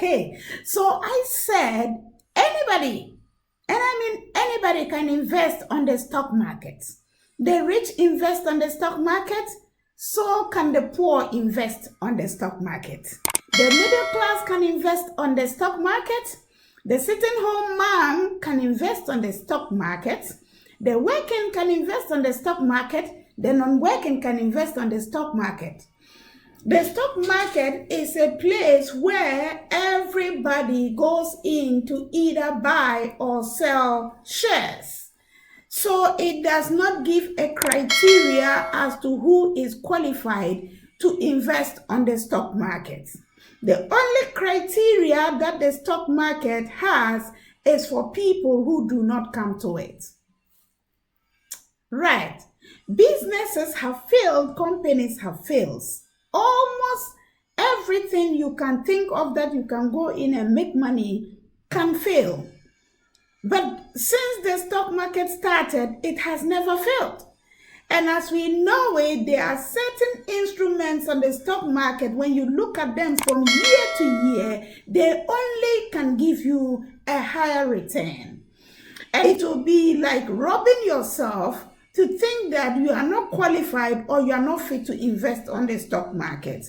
Okay, so I said anybody, and I mean anybody, can invest on the stock market. The rich invest on the stock market, so can the poor invest on the stock market. The middle class can invest on the stock market. The sitting home mom can invest on the stock market. The working can invest on the stock market. The non-working can invest on the stock market. The stock market is a place where everybody goes in to either buy or sell shares. So it does not give a criteria as to who is qualified to invest on the stock market. The only criteria that the stock market has is for people who do not come to it. Right. Businesses have failed, companies have failed. Almost everything you can think of that you can go in and make money can fail. But since the stock market started, it has never failed. And as we know it, there are certain instruments on the stock market, when you look at them from year to year, they only can give you a higher return. And it will be like robbing yourself to think that you are not qualified or you are not fit to invest on the stock market.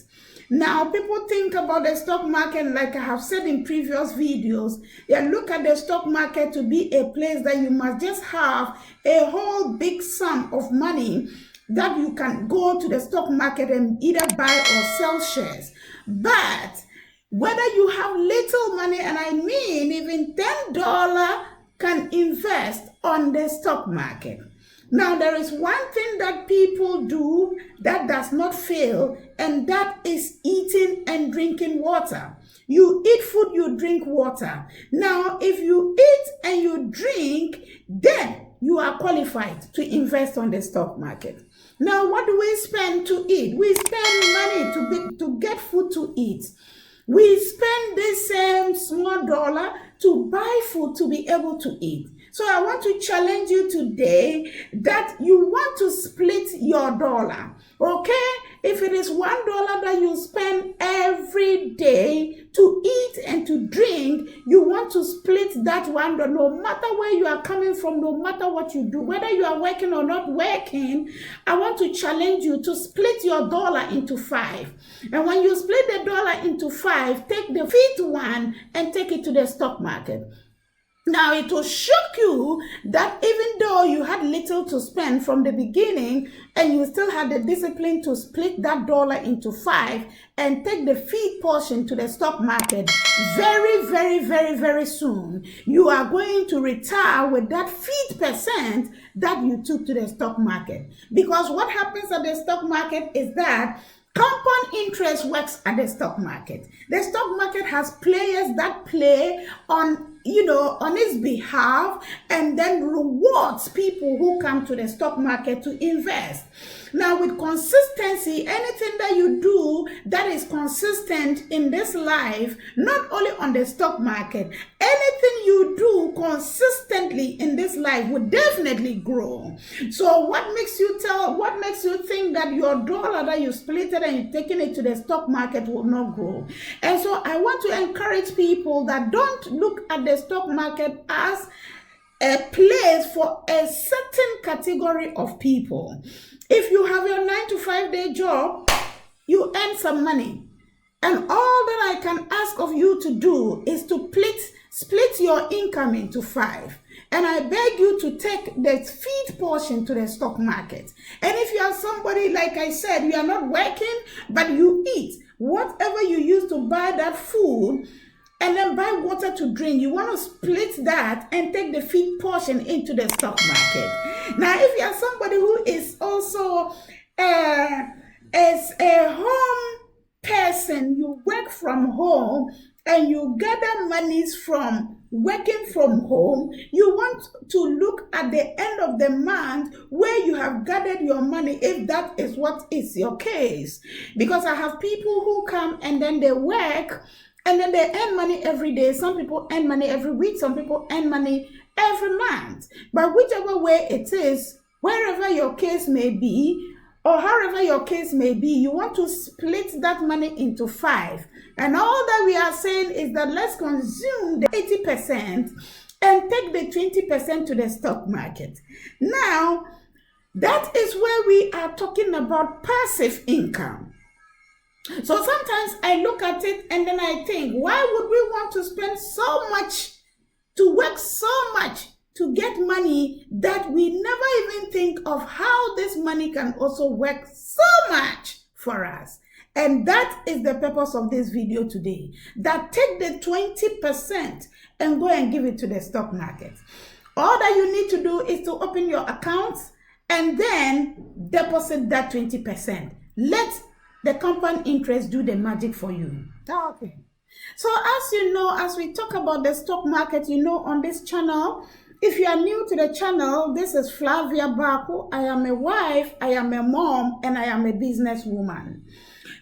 Now, people think about the stock market, like I have said in previous videos, they look at the stock market to be a place that you must just have a whole big sum of money that you can go to the stock market and either buy or sell shares. But whether you have little money, and I mean even $10 can invest on the stock market. Now, there is one thing that people do that does not fail, and that is eating and drinking water. You eat food, you drink water. Now, if you eat and you drink, then you are qualified to invest on the stock market. Now, what do we spend to eat? We spend money to get food to eat. We spend this same small dollar to buy food to be able to eat. So I want to challenge you today that you want to split your dollar, okay? If it is $1 that you spend every day to eat and to drink, you want to split that $1, no matter where you are coming from, no matter what you do, whether you are working or not working. I want to challenge you to split your dollar into 5. And when you split the dollar into 5, take the 5th one and take it to the stock market. Now, it will shock you that even though you had little to spend from the beginning and you still had the discipline to split that dollar into 5 and take the 5th portion to the stock market, very, very, very, very soon, you are going to retire with that 5% that you took to the stock market. Because what happens at the stock market is that compound interest works at the stock market. The stock market has players that play on its behalf and then rewards people who come to the stock market to invest. Now, with consistency, anything that you do that is consistent in this life, not only on the stock market, anything you do consistently in this life will definitely grow. So what makes you think that your dollar that you split it and you're taking it to the stock market will not grow? And so I want to encourage people that don't look at the stock market as a place for a certain category of people. If you have your 9-to-5 day job, you earn some money. And all that I can ask of you to do is to split your income into 5. And I beg you to take the 5th portion to the stock market. And if you are somebody, like I said, you are not working, but you eat, whatever you use to buy that food, and then buy water to drink, you want to split that and take the 5th portion into the stock market. Now, if you are somebody who is also as a home person, you work from home and you gather monies from working from home, you want to look at the end of the month where you have gathered your money, if that is what is your case. Because I have people who come and then they work and then they earn money every day. Some people earn money every week. Some people earn money every month. But whichever way it is, wherever your case may be, or however your case may be, you want to split that money into 5. And all that we are saying is that let's consume the 80% and take the 20% to the stock market. Now, that is where we are talking about passive income. So sometimes I look at it and then I think, why would we want to spend so much, to work so much to get money that we never even think of how this money can also work so much for us? And that is the purpose of this video today, that take the 20% and go and give it to the stock market. All that you need to do is to open your accounts and then deposit that 20%. Let the compound interest do the magic for you. Okay. So as you know, as we talk about the stock market, you know, on this channel, if you are new to the channel, this is Flavia Baku. I am a wife, I am a mom, and I am a businesswoman.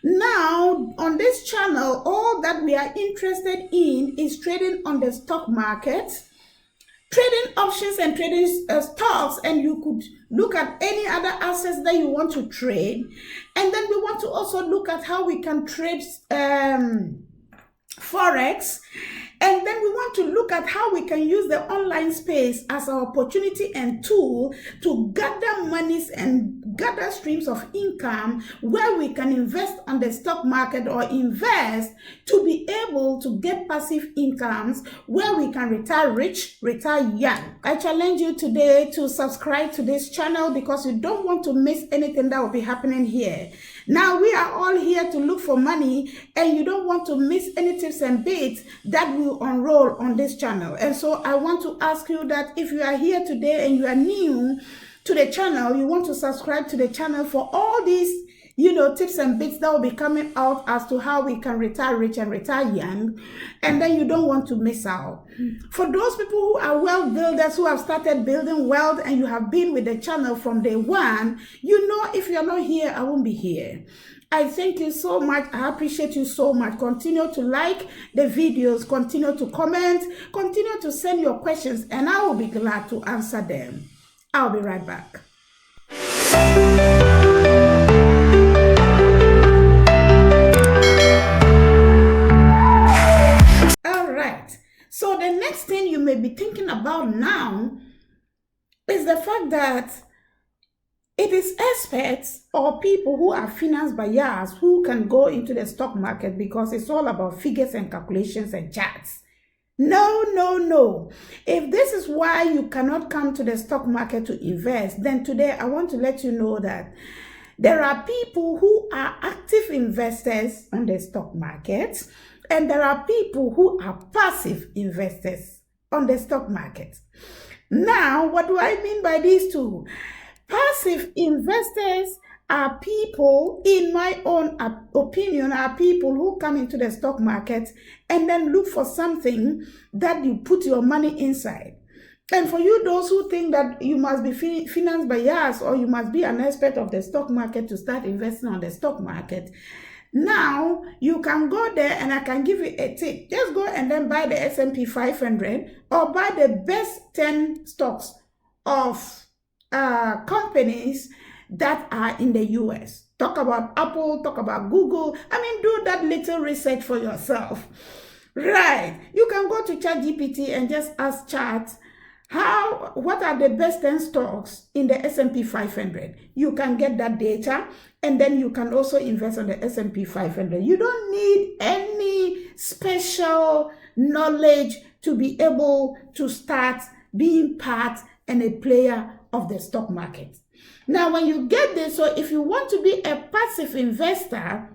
Now, on this channel, all that we are interested in is trading on the stock market, trading options and trading stocks, and you could look at any other assets that you want to trade. And then we want to also look at how we can trade Forex. And then we want to look at how we can use the online space as an opportunity and tool to gather monies and gather streams of income where we can invest on the stock market or invest to be able to get passive incomes where we can retire rich, retire young. I challenge you today to subscribe to this channel because you don't want to miss anything that will be happening here. Now, we are all here to look for money and you don't want to miss any tips and bits that will unroll on this channel. And so I want to ask you that if you are here today and you are new to the channel, you want to subscribe to the channel for all these, you know, tips and bits that will be coming out as to how we can retire rich and retire young, and then you don't want to miss out. For those people who are wealth builders, who have started building wealth and you have been with the channel from day one, you know, if you're not here, I won't be here. I thank you so much. I appreciate you so much. Continue to like the videos, continue to comment, continue to send your questions, and I will be glad to answer them. I'll be right back. So the next thing you may be thinking about now is the fact that it is experts or people who are finance buyers who can go into the stock market because it's all about figures and calculations and charts. No, no, no. If this is why you cannot come to the stock market to invest, then today I want to let you know that there are people who are active investors on the stock market, and there are people who are passive investors on the stock market. Now, what do I mean by these two? Passive investors are people, in my own opinion, are people who come into the stock market and then look for something that you put your money inside. And for you, those who think that you must be finance buyers or you must be an expert of the stock market to start investing on the stock market, now you can go there and I can give you a tip. Just go and then buy the S&P 500 or buy the best 10 stocks of companies that are in the US. Talk about Apple, talk about Google. I mean, do that little research for yourself. Right. You can go to ChatGPT and just ask Chat, what are the best 10 stocks in the S&P 500? You can get that data, and then you can also invest on the S&P 500. You don't need any special knowledge to be able to start being part and a player of the stock market. Now, when you get this, so if you want to be a passive investor,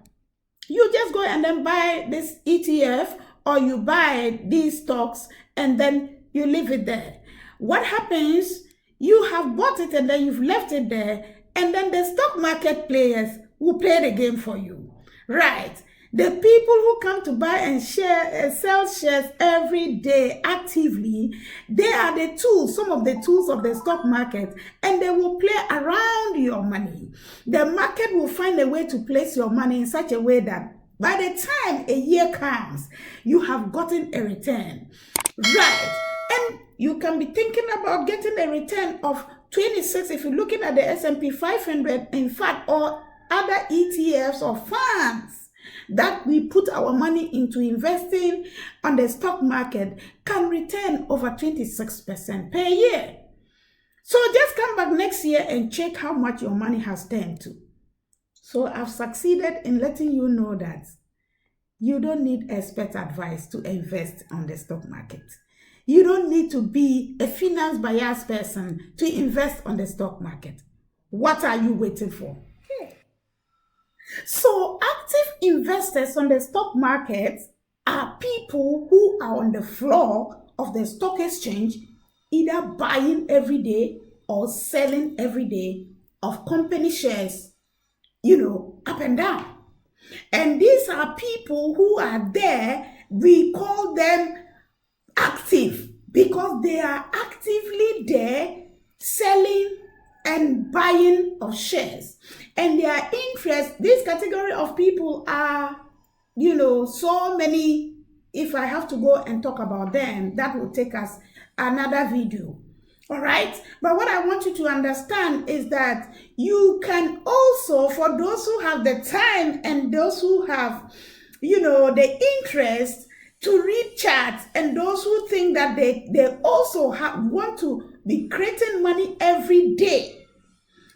you just go and then buy this ETF or you buy these stocks and then you leave it there. What happens? You have bought it and then you've left it there, and then the stock market players will play the game for you. Right. The people who come to buy and sell shares every day actively, they are the tools, some of the tools of the stock market, and they will play around your money. The market will find a way to place your money in such a way that by the time a year comes, you have gotten a return. Right. And you can be thinking about getting a return of 26, if you're looking at the S&P 500, in fact, or other ETFs or funds that we put our money into investing on the stock market, can return over 26% per year. So just come back next year and check how much your money has turned to. So I've succeeded in letting you know that you don't need expert advice to invest on the stock market. You don't need to be a finance biased person to invest on the stock market. What are you waiting for? So active investors on the stock market are people who are on the floor of the stock exchange, either buying every day or selling every day of company shares, up and down. And these are people who are there, we call them active, because they are actively there selling and buying of shares. And their interest, this category of people are, so many. If I have to go and talk about them, that will take us another video. All right. But what I want you to understand is that you can also, for those who have the time and those who have, the interest to read charts, and those who think that they also want to be creating money every day,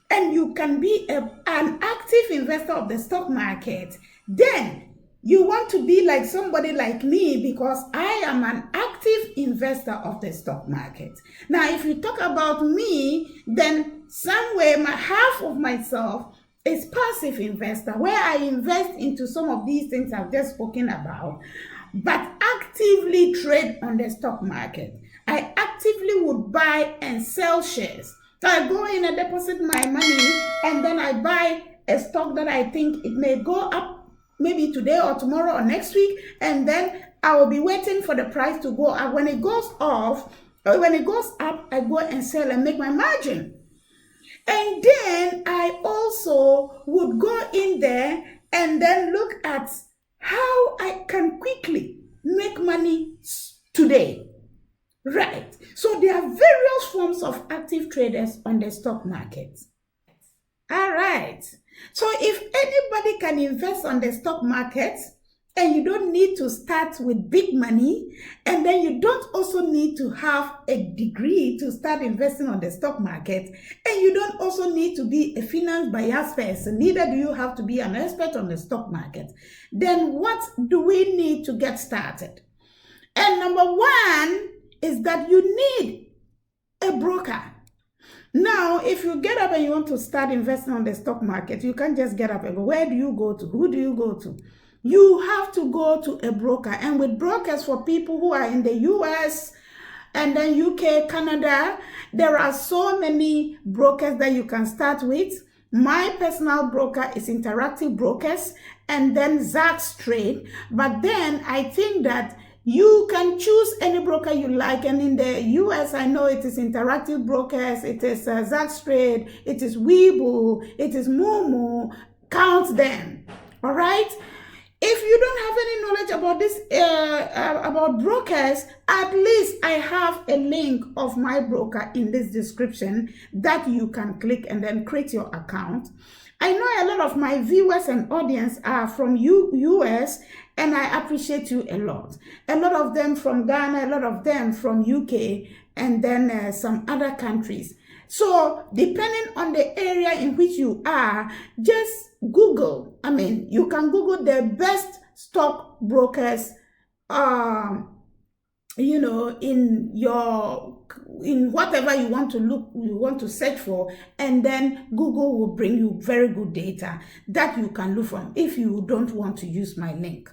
and you can be an active investor of the stock market, then you want to be like somebody like me, because I am an active investor of the stock market. Now, if you talk about me, then somewhere half of myself is passive investor, where I invest into some of these things I've just spoken about, but actively trade on the stock market. I actively would buy and sell shares. So I go in and deposit my money, and then I buy a stock that I think it may go up maybe today or tomorrow or next week, and then I will be waiting for the price to go up. When it goes off, or when it goes up, I go and sell and make my margin. And then I also would go in there and then look at how I can quickly make money today. Right. So there are various forms of active traders on the stock market. All right. So if anybody can invest on the stock market, and you don't need to start with big money, and then you don't also need to have a degree to start investing on the stock market, and you don't also need to be a finance biased person, neither do you have to be an expert on the stock market, then what do we need to get started? And number one is that you need a broker. Now, if you get up and you want to start investing on the stock market, you can't just get up and go. Where do you go to? Who do you go to? You have to go to a broker. And with brokers, for people who are in the US and then UK, Canada, there are so many brokers that you can start with. My personal broker is Interactive Brokers, and then Zacks Trade. But then I think that you can choose any broker you like, and in the US, I know it is Interactive Brokers, it is Zacks Trade, it is Webull, it is Moomoo. Count them, all right? If you don't have any knowledge about this, about brokers, at least I have a link of my broker in this description that you can click and then create your account. I know a lot of my viewers and audience are from US, and I appreciate you a lot. A lot of them from Ghana, a lot of them from UK, and then some other countries. So depending on the area in which you are, just Google. You can Google the best stock brokers, in whatever you want to look, you want to search for, and then Google will bring you very good data that you can look from if you don't want to use my link.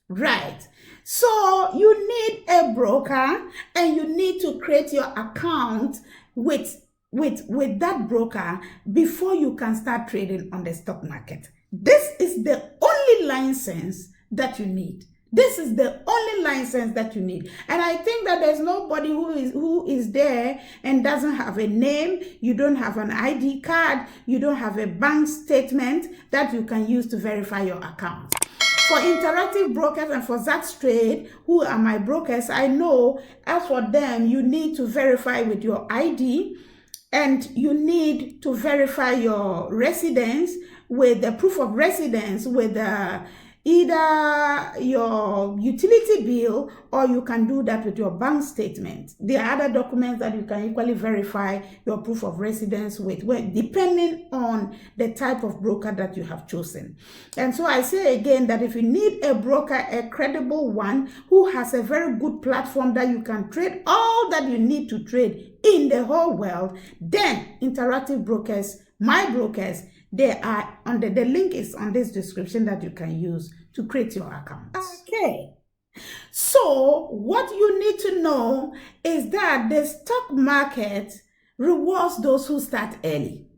Right. So you need a broker, and you need to create your account with that broker before you can start trading on the stock market. This is the only license that you need. This is the only license that you need. And I think that there's nobody who is there and doesn't have a name. You don't have an ID card. You don't have a bank statement that you can use to verify your account. For Interactive Brokers and for Zacks Trade, who are my brokers, I know as for them, you need to verify with your ID. and you need to verify your residence with the proof of residence with either your utility bill, or you can do that with your bank statement. There are other documents that you can equally verify your proof of residence with, depending on the type of broker that you have chosen. And so I say again that if you need a broker, a credible one who has a very good platform that you can trade all that you need to trade in the whole world, then Interactive Brokers, my brokers, they are on the link is on this description that you can use to create your account. Okay. So what you need to know is that the stock market rewards those who start early.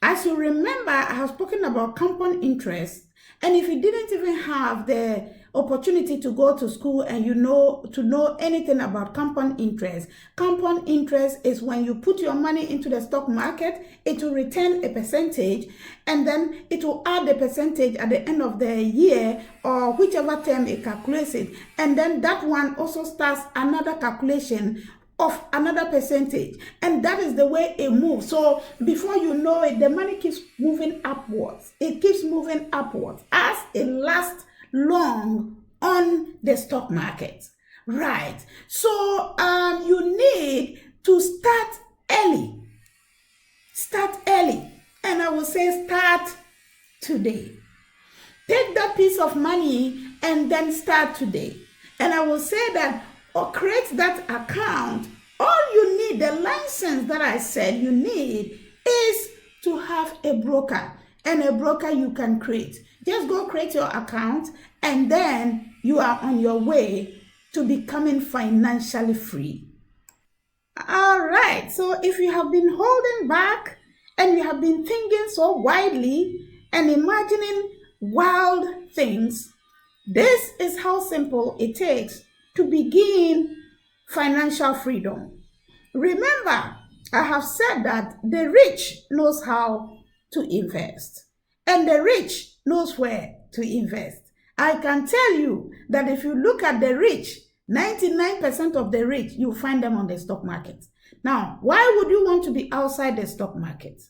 As you remember, I have spoken about compound interest, and if you didn't even have the opportunity to go to school and to know anything about compound interest is when you put your money into the stock market, it will return a percentage, and then it will add the percentage at the end of the year or whichever term it calculates it, and then that one also starts another calculation of another percentage, and that is the way it moves. So before you know it, the money keeps moving upwards. It keeps moving upwards as it lasts long on the stock market, right? So you need to start early. Start early, and I will say start today. Take that piece of money and then start today. And I will say that, or create that account. All you need, the license that I said you need, is to have a broker, and a broker you can create. Just go create your account, and then you are on your way to becoming financially free. All right, so if you have been holding back and you have been thinking so widely and imagining wild things, this is how simple it takes to begin financial freedom. Remember, I have said that the rich knows how to invest, and the rich knows where to invest. I can tell you that if you look at the rich, 99% of the rich, you find them on the stock market. Now, why would you want to be outside the stock market?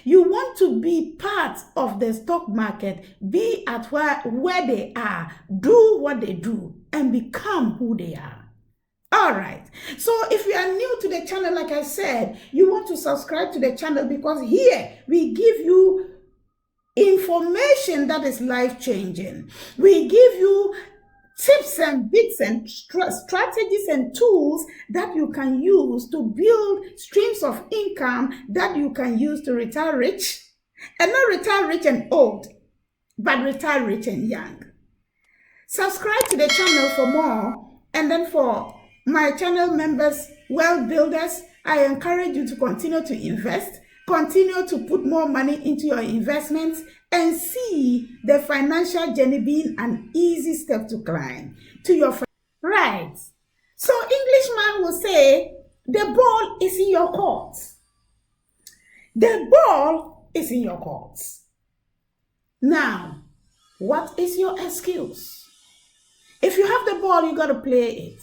You want to be part of the stock market, be at where they are, do what they do, and become who they are. All right, so if you are new to the channel, like I said, you want to subscribe to the channel, because here we give you information that is life-changing. We give you tips and bits and strategies and tools that you can use to build streams of income that you can use to retire rich, and not retire rich and old, but retire rich and young. Subscribe to the channel for more, and then for my channel members, wealth builders, I encourage you to continue to invest, continue to put more money into your investments, and see the financial journey being an easy step to climb to your right. So Englishman will say, the ball is in your court. The ball is in your court. Now, what is your excuse? If you have the ball, you got to play it.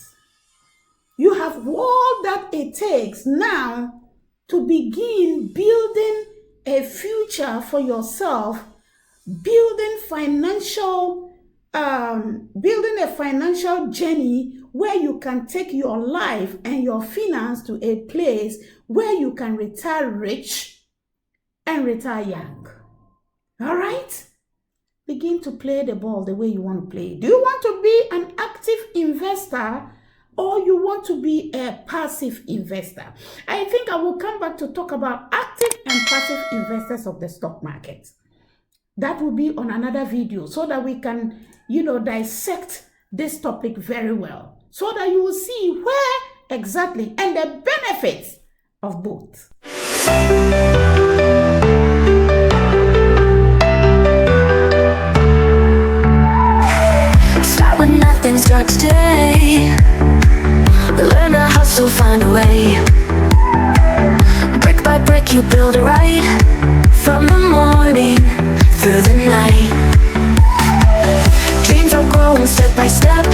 You have all that it takes now to begin building a future for yourself, building a financial journey where you can take your life and your finance to a place where you can retire rich and retire young. All right? Begin to play the ball the way you want to play. Do you want to be an active investor, or you want to be a passive investor? I think I will come back to talk about active and passive investors of the stock market. That will be on another video, so that we can, dissect this topic very well, so that you will see where exactly and the benefits of both. Start with nothing, start today. Learn to hustle, find a way. Brick by brick you build it right, from the morning through the night. Dreams are growing step by step.